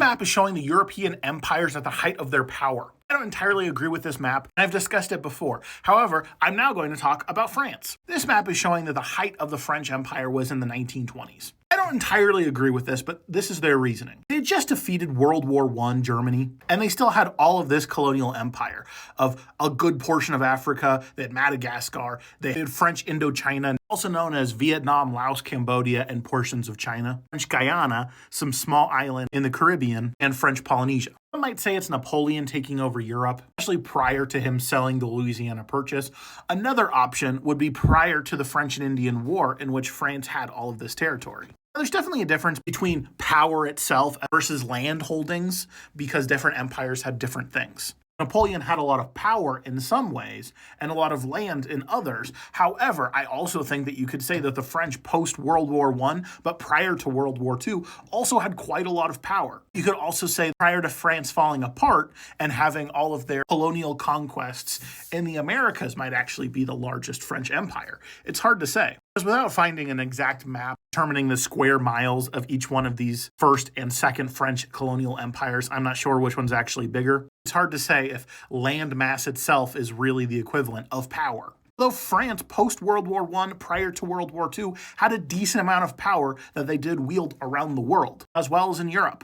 map is showing the European empires at the height of their power. I don't entirely agree with this map, and I've discussed it before. However, I'm now going to talk about France. This map is showing that the height of the French Empire was in the 1920s. I don't entirely agree with this, but this is their reasoning. They had just defeated World War I Germany, and they still had all of this colonial empire of a good portion of Africa. They had Madagascar, they had French Indochina, also known as Vietnam, Laos, Cambodia, and portions of China, French Guyana, some small island in the Caribbean, and French Polynesia. Some might say it's Napoleon taking over Europe, especially prior to him selling the Louisiana Purchase. Another option would be prior to the French and Indian War, in which France had all of this territory. There's definitely a difference between power itself versus land holdings because different empires had different things. Napoleon had a lot of power in some ways and a lot of land in others. However, I also think that you could say that the French post-World War I, but prior to World War II, also had quite a lot of power. You could also say prior to France falling apart and having all of their colonial conquests in the Americas might actually be the largest French empire. It's hard to say. Because without finding an exact map determining the square miles of each one of these first and second French colonial empires, I'm not sure which one's actually bigger. It's hard to say if land mass itself is really the equivalent of power. Though France, post-World War I, prior to World War II, had a decent amount of power that they did wield around the world, as well as in Europe.